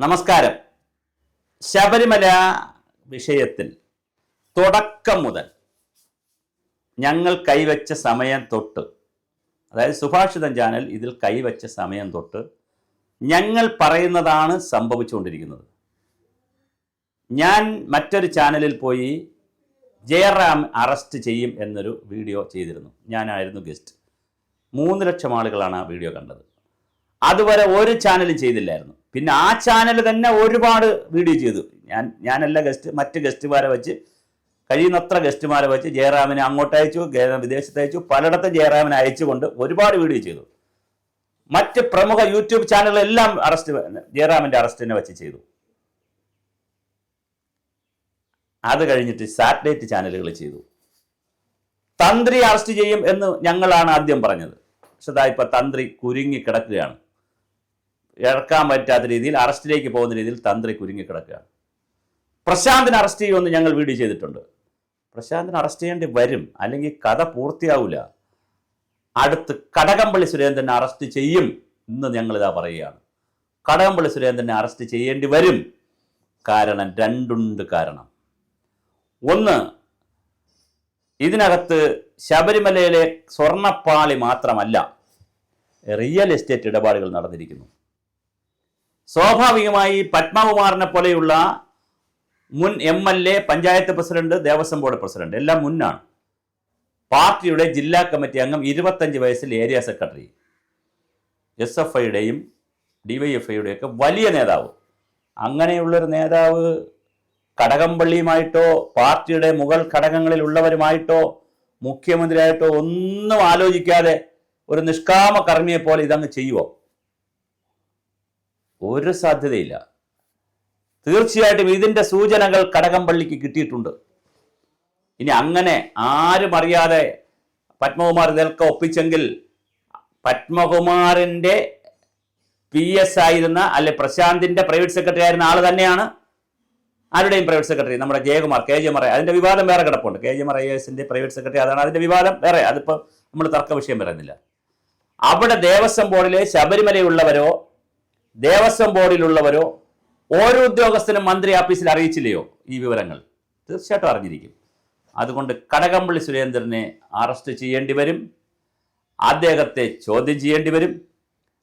നമസ്കാരം. ശബരിമല വിഷയത്തിൽ തുടക്കം മുതൽ ഞങ്ങൾ കൈവച്ച സമയം തൊട്ട്, അതായത് സുഭാഷിതം ചാനൽ ഇതിൽ കൈവച്ച സമയം തൊട്ട് ഞങ്ങൾ പറയുന്നതാണ് സംഭവിച്ചുകൊണ്ടിരിക്കുന്നത്. ഞാൻ മറ്റൊരു ചാനലിൽ പോയി ജയറാം അറസ്റ്റ് ചെയ്യും എന്നൊരു വീഡിയോ ചെയ്തിരുന്നു. ഞാനായിരുന്നു ഗസ്റ്റ്. 3 ലക്ഷം ആളുകളാണ് ആ വീഡിയോ കണ്ടത്. അതുവരെ ഒരു ചാനലും ചെയ്തില്ലായിരുന്നു. പിന്നെ ആ ചാനൽ തന്നെ ഒരുപാട് വീഡിയോ ചെയ്തു. ഞാനല്ല ഗസ്റ്റ്, മറ്റ് ഗസ്റ്റുമാരെ വെച്ച്, കഴിയുന്നത്ര ഗസ്റ്റുമാരെ വെച്ച് ജയറാമിനെ അങ്ങോട്ട് അയച്ചു, വിദേശത്ത് അയച്ചു, പലയിടത്തും ജയറാമിനെ അയച്ചുകൊണ്ട് ഒരുപാട് വീഡിയോ ചെയ്തു. മറ്റ് പ്രമുഖ യൂട്യൂബ് ചാനലുകളെല്ലാം ജയറാമിൻ്റെ അറസ്റ്റിനെ വെച്ച് ചെയ്തു. അത് കഴിഞ്ഞിട്ട് സാറ്റലൈറ്റ് ചാനലുകൾ ചെയ്തു. തന്ത്രി അറസ്റ്റ് ചെയ്യും എന്ന് ഞങ്ങളാണ് ആദ്യം പറഞ്ഞത്. പക്ഷെ ഇപ്പൊ തന്ത്രി കുരുങ്ങി കിടക്കുകയാണ്. ഇറക്കാൻ പറ്റാത്ത രീതിയിൽ, അറസ്റ്റിലേക്ക് പോകുന്ന രീതിയിൽ തന്ത്രി കുരുങ്ങി കിടക്കുകയാണ്. പ്രശാന്തിനെ അറസ്റ്റ് ചെയ്യുമെന്ന് ഞങ്ങൾ വീഡിയോ ചെയ്തിട്ടുണ്ട്. പ്രശാന്തിനെ അറസ്റ്റ് ചെയ്യേണ്ടി വരും, അല്ലെങ്കിൽ കഥ പൂർത്തിയാവില്ല. അടുത്ത് കടകംപള്ളി സുരേന്ദ്രനെ അറസ്റ്റ് ചെയ്യും എന്ന് ഞങ്ങളിതാ പറയുകയാണ്. കടകംപള്ളി സുരേന്ദ്രനെ അറസ്റ്റ് ചെയ്യേണ്ടി വരും. കാരണം രണ്ടുണ്ട്. കാരണം ഒന്ന്, ഇതിനകത്ത് ശബരിമലയിലെ സ്വർണ്ണപ്പാളി മാത്രമല്ല, റിയൽ എസ്റ്റേറ്റ് ഇടപാടുകൾ നടന്നിരിക്കുന്നു. സ്വാഭാവികമായി പത്മകുമാറിനെ പോലെയുള്ള മുൻ MLA, panchayat president, Devaswom board president എല്ലാം മുന്നാണ്. പാർട്ടിയുടെ ജില്ലാ കമ്മിറ്റി അംഗം, 25 വയസ്സിൽ ഏരിയ സെക്രട്ടറി, SFIയുടെയും DYFIയുടെയും ഒക്കെ വലിയ നേതാവ്. അങ്ങനെയുള്ളൊരു നേതാവ് കടകംപള്ളിയുമായിട്ടോ പാർട്ടിയുടെ മുകൾ ഘടകങ്ങളിലുള്ളവരുമായിട്ടോ മുഖ്യമന്ത്രിയായിട്ടോ ഒന്നും ആലോചിക്കാതെ ഒരു നിഷ്കാമ കർമ്മിയെ പോലെ ഇതങ്ങ് ചെയ്യുമോ? ഒരു സാധ്യതയില്ല. തീർച്ചയായിട്ടും ഇതിൻ്റെ സൂചനകൾ കടകംപള്ളിക്ക് കിട്ടിയിട്ടുണ്ട്. ഇനി അങ്ങനെ ആരും അറിയാതെ പത്മകുമാർ ഇതൊക്കെ ഒപ്പിച്ചെങ്കിൽ, പത്മകുമാറിൻ്റെ PS ആയിരുന്ന, അല്ലെ പ്രശാന്തിൻ്റെ പ്രൈവറ്റ് സെക്രട്ടറി ആയിരുന്ന ആൾ തന്നെയാണ് ആരുടെയും പ്രൈവറ്റ് സെക്രട്ടറി, നമ്മുടെ ജയകുമാർ, KJ മറൈ. അതിൻ്റെ വിവാദം വേറെ കിടപ്പുണ്ട്. KJ മറൈ IASന്റെ പ്രൈവറ്റ് സെക്രട്ടറി, അതാണ് അതിൻ്റെ വിവാദം വേറെ. അതിപ്പോൾ നമ്മൾ തർക്ക വിഷയം പറയുന്നില്ല. അവിടെ ദേവസ്വം ബോർഡിലെ ശബരിമലയുള്ളവരോ ദേവസ്വം ബോർഡിലുള്ളവരോ ഓരോ ഉദ്യോഗസ്ഥനും മന്ത്രി ഓഫീസിൽ അറിയിച്ചില്ലയോ ഈ വിവരങ്ങൾ? തീർച്ചയായിട്ടും അറിഞ്ഞിരിക്കും. അതുകൊണ്ട് കടകംപള്ളി സുരേന്ദ്രനെ അറസ്റ്റ് ചെയ്യേണ്ടി വരും. അദ്ദേഹത്തെ ചോദ്യം ചെയ്യേണ്ടി വരും.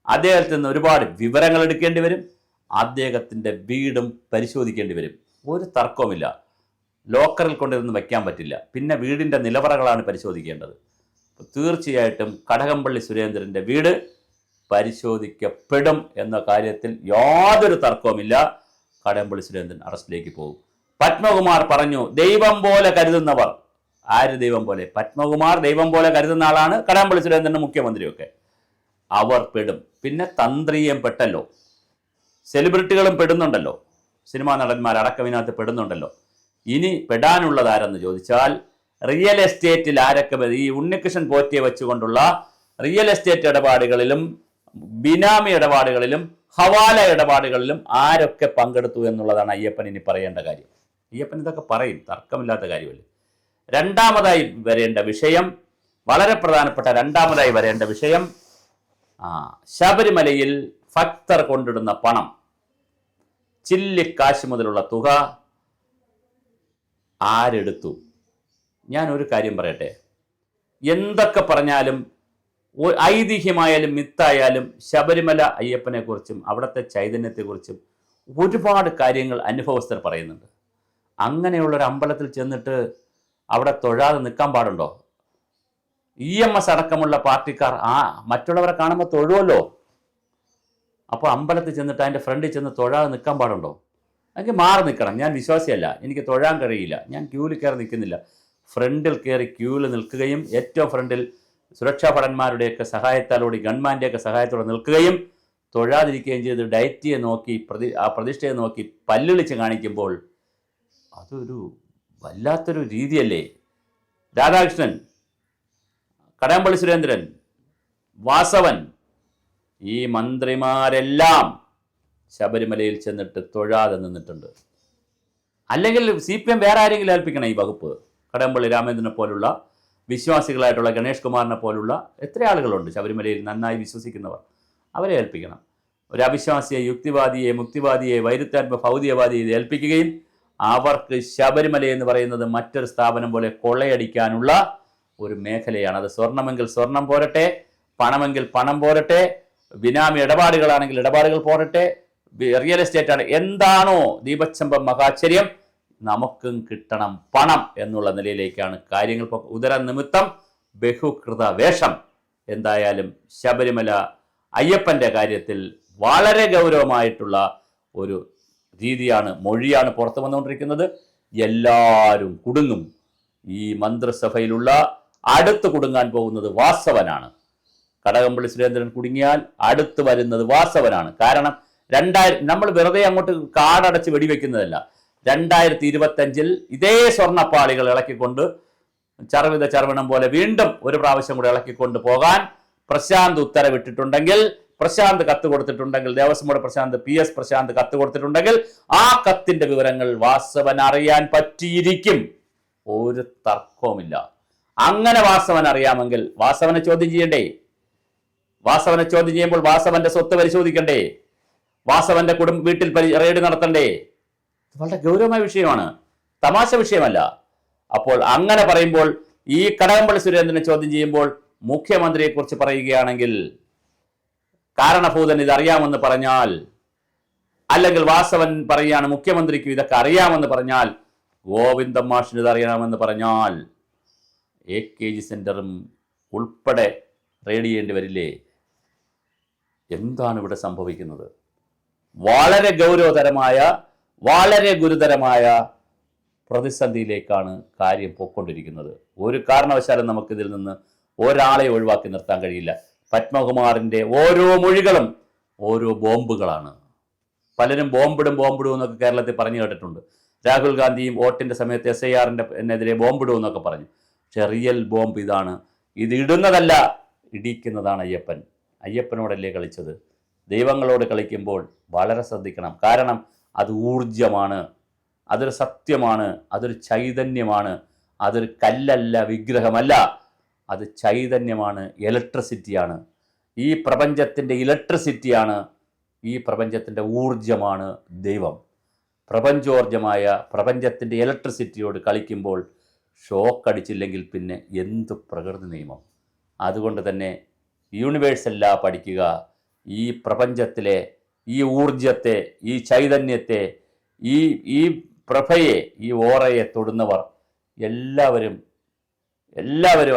അദ്ദേഹത്തിൽ നിന്ന് ഒരുപാട് വിവരങ്ങൾ എടുക്കേണ്ടി വരും. അദ്ദേഹത്തിൻ്റെ വീടും പരിശോധിക്കേണ്ടി വരും. ഒരു തർക്കവുമില്ല. ലോക്കറിൽ കൊണ്ടിരുന്ന് വയ്ക്കാൻ പറ്റില്ല. പിന്നെ വീടിൻ്റെ നിലവറകളാണ് പരിശോധിക്കേണ്ടത്. തീർച്ചയായിട്ടും കടകംപള്ളി സുരേന്ദ്രൻ്റെ വീട് പരിശോധിക്കപ്പെടും എന്ന കാര്യത്തിൽ യാതൊരു തർക്കവുമില്ല. കടകംപള്ളി സുരേന്ദ്രൻ അറസ്റ്റിലേക്ക് പോകും. പത്മകുമാർ പറഞ്ഞു, ദൈവം പോലെ കരുതുന്നവർ. ആര് ദൈവം പോലെ? പത്മകുമാർ ദൈവം പോലെ കരുതുന്ന ആളാണ്. കടകംപള്ളി സുരേന്ദ്രൻ്റെ മുഖ്യമന്ത്രിയൊക്കെ അവർ പെടും. പിന്നെ തന്ത്രിയും പെട്ടല്ലോ, സെലിബ്രിറ്റികളും പെടുന്നുണ്ടല്ലോ, സിനിമാ നടന്മാരടക്കം ഇതിനകത്ത് പെടുന്നുണ്ടല്ലോ. ഇനി പെടാനുള്ളതാരെന്ന് ചോദിച്ചാൽ, റിയൽ എസ്റ്റേറ്റിൽ ആരൊക്കെ, ഈ ഉണ്ണികൃഷ്ണൻ പോറ്റിയെ വെച്ചുകൊണ്ടുള്ള റിയൽ എസ്റ്റേറ്റ് ഇടപാടുകളിലും ബിനാമി ഇടപാടുകളിലും ഹവാല ഇടപാടുകളിലും ആരൊക്കെ പങ്കെടുത്തു എന്നുള്ളതാണ് അയ്യപ്പൻ ഇനി പറയേണ്ട കാര്യം. അയ്യപ്പൻ ഇതൊക്കെ പറയും, തർക്കമില്ലാത്ത കാര്യമല്ലേ. രണ്ടാമതായി വരേണ്ട വിഷയം, വളരെ പ്രധാനപ്പെട്ട രണ്ടാമതായി വരേണ്ട വിഷയം, ശബരിമലയിൽ ഭക്തർ കൊണ്ടിടുന്ന പണം, ചില്ലിക്കാശ് മുതലുള്ള തുക ആരെടുത്തു? ഞാൻ ഒരു കാര്യം പറയട്ടെ. എന്തൊക്കെ പറഞ്ഞാലും, ഐതിഹ്യമായാലും മിത്തായാലും ശബരിമല അയ്യപ്പനെക്കുറിച്ചും അവിടുത്തെ ചൈതന്യത്തെക്കുറിച്ചും ഒരുപാട് കാര്യങ്ങൾ അനുഭവസ്ഥർ പറയുന്നുണ്ട്. അങ്ങനെയുള്ളൊരു അമ്പലത്തിൽ ചെന്നിട്ട് അവിടെ തൊഴാതെ നിൽക്കാൻ പാടുണ്ടോ? EMS അടക്കമുള്ള പാർട്ടിക്കാർ മറ്റുള്ളവരെ കാണുമ്പോൾ തൊഴുമല്ലോ. അപ്പോൾ അമ്പലത്തിൽ ചെന്നിട്ട് അതിൻ്റെ ഫ്രണ്ടിൽ ചെന്ന് തൊഴാതെ നിൽക്കാൻ പാടുണ്ടോ? എനിക്ക് മാറി നിൽക്കണം. ഞാൻ വിശ്വാസിയല്ല, എനിക്ക് തൊഴാൻ കഴിയില്ല. ഞാൻ ക്യൂവിൽ കയറി നിൽക്കുന്നില്ല. ഫ്രണ്ടിൽ കയറി ക്യൂവിൽ നിൽക്കുകയും ഏറ്റവും ഫ്രണ്ടിൽ സുരക്ഷാ ഭടന്മാരുടെയൊക്കെ സഹായത്താലോടെ, ഗവൺമെൻറ്റിൻ്റെയൊക്കെ സഹായത്തോടെ നിൽക്കുകയും തൊഴാതിരിക്കുകയും ചെയ്ത് ഡയറ്റിയെ നോക്കി, ആ പ്രതിഷ്ഠയെ നോക്കി പല്ലിളിച്ച് കാണിക്കുമ്പോൾ അതൊരു വല്ലാത്തൊരു രീതിയല്ലേ? രാധാകൃഷ്ണൻ, കടകംപള്ളി സുരേന്ദ്രൻ, വാസവൻ, ഈ മന്ത്രിമാരെല്ലാം ശബരിമലയിൽ ചെന്നിട്ട് തൊഴാതെ നിന്നിട്ടുണ്ട്. അല്ലെങ്കിൽ CPM വേറെ ആരെങ്കിലും ഏൽപ്പിക്കണം ഈ വകുപ്പ്. കടകംപള്ളി രാമേന്ദ്രനെ പോലുള്ള വിശ്വാസികളായിട്ടുള്ള, ഗണേഷ് കുമാറിനെ പോലുള്ള എത്ര ആളുകളുണ്ട് ശബരിമലയിൽ നന്നായി വിശ്വസിക്കുന്നവർ, അവരെ ഏൽപ്പിക്കണം. ഒരു അവിശ്വാസിയെ, യുക്തിവാദിയെ, മുക്തിവാദിയെ, വൈരുദ്ധ്യാത്മ ഭൗതികവാദിയെ ഏൽപ്പിക്കുകയും അവർക്ക് ശബരിമല എന്ന് പറയുന്നത് മറ്റൊരു സ്ഥാപനം പോലെ കൊള്ളയടിക്കാനുള്ള ഒരു മേഖലയാണ്. അത് സ്വർണമെങ്കിൽ സ്വർണം പോരട്ടെ, പണമെങ്കിൽ പണം പോരട്ടെ, ബിനാമി ഇടപാടുകളാണെങ്കിൽ ഇടപാടുകൾ പോരട്ടെ, റിയൽ എസ്റ്റേറ്റ് ആണ്, എന്താണോ ദീപസ്തംഭം മഹാശ്ചര്യം, നമുക്കും കിട്ടണം പണം എന്നുള്ള നിലയിലേക്കാണ് കാര്യങ്ങൾ. ഉദരനിമിത്തം ബഹുകൃത വേഷം. എന്തായാലും ശബരിമല അയ്യപ്പൻ്റെ കാര്യത്തിൽ വളരെ ഗൗരവമായിട്ടുള്ള ഒരു രീതിയാണ്, മൊഴിയാണ് പുറത്തു വന്നുകൊണ്ടിരിക്കുന്നത്. എല്ലാവരും കുടുങ്ങും. ഈ മന്ത്രിസഭയിലുള്ള അടുത്ത് കുടുങ്ങാൻ പോകുന്നത് വാസവനാണ്. കടകംപള്ളി സുരേന്ദ്രൻ കുടുങ്ങിയാൽ അടുത്ത് വരുന്നത് വാസവനാണ്. കാരണം നമ്മൾ വെറുതെ അങ്ങോട്ട് കാടടച്ച് വെടിവെക്കുന്നതല്ല. 2025 ഇതേ സ്വർണ്ണപ്പാളികൾ ഇളക്കിക്കൊണ്ട് ചർവിത ചർവണം പോലെ വീണ്ടും ഒരു പ്രാവശ്യം കൂടെ ഇളക്കിക്കൊണ്ട് പോകാൻ പ്രശാന്ത് ഉത്തരവിട്ടിട്ടുണ്ടെങ്കിൽ, പ്രശാന്ത് കത്ത് കൊടുത്തിട്ടുണ്ടെങ്കിൽ, ദേവസ്വം ബോർഡ് പ്രശാന്ത്, PS പ്രശാന്ത് കത്ത് കൊടുത്തിട്ടുണ്ടെങ്കിൽ ആ കത്തിന്റെ വിവരങ്ങൾ വാസവൻ അറിയാൻ പറ്റിയിരിക്കും. ഒരു തർക്കവുമില്ല. അങ്ങനെ വാസവൻ അറിയാമെങ്കിൽ വാസവനെ ചോദ്യം ചെയ്യണ്ടേ? വാസവനെ ചോദ്യം ചെയ്യുമ്പോൾ വാസവന്റെ സ്വത്ത് പരിശോധിക്കണ്ടേ? വാസവന്റെ വീട്ടിൽ റെയ്ഡ് നടത്തണ്ടേ? വളരെ ഗൗരവമായ വിഷയമാണ്, തമാശ വിഷയമല്ല. അപ്പോൾ അങ്ങനെ പറയുമ്പോൾ ഈ കടകംപള്ളി സുരേന്ദ്രനെ ചോദ്യം ചെയ്യുമ്പോൾ മുഖ്യമന്ത്രിയെ കുറിച്ച് പറയുകയാണെങ്കിൽ, കാരണഭൂതൻ ഇത് അറിയാമെന്ന് പറഞ്ഞാൽ, അല്ലെങ്കിൽ വാസവൻ പറയുകയാണ് മുഖ്യമന്ത്രിക്ക് ഇതൊക്കെ അറിയാമെന്ന് പറഞ്ഞാൽ, ഗോവിന്ദൻ മാഷിന് ഇത് അറിയാമെന്ന് പറഞ്ഞാൽ AKG സെന്ററും ഉൾപ്പെടെ റെയ്ഡ് ചെയ്യേണ്ടി വരില്ലേ? എന്താണ് ഇവിടെ സംഭവിക്കുന്നത്? വളരെ ഗൗരവതരമായ, വളരെ ഗുരുതരമായ പ്രതിസന്ധിയിലേക്കാണ് കാര്യം പോയിക്കൊണ്ടിരിക്കുന്നത്. ഒരു കാരണവശാലും നമുക്കിതിൽ നിന്ന് ഒരാളെ ഒഴിവാക്കി നിർത്താൻ കഴിയില്ല. പത്മകുമാറിൻ്റെ ഓരോ മൊഴികളും ഓരോ ബോംബുകളാണ്. പലരും ബോംബിടും എന്നൊക്കെ കേരളത്തിൽ പറഞ്ഞു കേട്ടിട്ടുണ്ട്. രാഹുൽ ഗാന്ധിയും വോട്ടിൻ്റെ സമയത്ത് SIR-നെതിരെ ബോംബിടും എന്നൊക്കെ പറഞ്ഞു. പക്ഷെ റിയൽ ബോംബ് ഇതാണ്. ഇത് ഇടുന്നതല്ല, ഇടിക്കുന്നതാണ് അയ്യപ്പൻ. അയ്യപ്പനോടല്ലേ കളിച്ചത്? ദൈവങ്ങളോട് കളിക്കുമ്പോൾ വളരെ ശ്രദ്ധിക്കണം. കാരണം അത് ഊർജമാണ്, അതൊരു സത്യമാണ്, അതൊരു ചൈതന്യമാണ്, അതൊരു കല്ലല്ല, വിഗ്രഹമല്ല, അത് ചൈതന്യമാണ്, ഇലക്ട്രിസിറ്റിയാണ്. ഈ പ്രപഞ്ചത്തിൻ്റെ ഇലക്ട്രിസിറ്റിയാണ്, ഈ പ്രപഞ്ചത്തിൻ്റെ ഊർജമാണ് ദൈവം. പ്രപഞ്ചോർജമായ പ്രപഞ്ചത്തിൻ്റെ ഇലക്ട്രിസിറ്റിയോട് കളിക്കുമ്പോൾ ഷോക്കടിച്ചില്ലെങ്കിൽ പിന്നെ എന്ത് പ്രകൃതി നിയമം? അതുകൊണ്ട് തന്നെ യൂണിവേഴ്സല്ല പഠിക്കുക. ഈ പ്രപഞ്ചത്തിലെ ഈ ഊർജത്തെ, ഈ ചൈതന്യത്തെ, ഈ പ്രഭയെ, ഈ ഓറയെ തൊടുന്നവർ എല്ലാവരും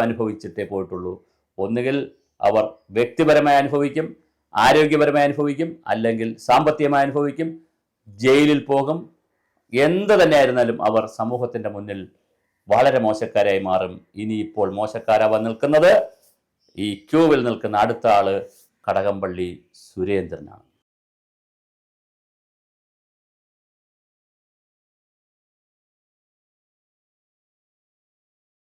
അനുഭവിച്ചിട്ടേ പോയിട്ടുള്ളൂ. ഒന്നുകിൽ അവർ വ്യക്തിപരമായി അനുഭവിക്കും, ആരോഗ്യപരമായി അനുഭവിക്കും, അല്ലെങ്കിൽ സാമ്പത്തികമായി അനുഭവിക്കും, ജയിലിൽ പോകും. എന്ത് തന്നെയായിരുന്നാലും അവർ സമൂഹത്തിൻ്റെ മുന്നിൽ വളരെ മോശക്കാരായി മാറും. ഇനിയിപ്പോൾ മോശക്കാരാവാൻ നിൽക്കുന്നത്, ഈ ക്യൂവിൽ നിൽക്കുന്ന അടുത്ത ആള് കടകംപള്ളി സുരേന്ദ്രനാണ്.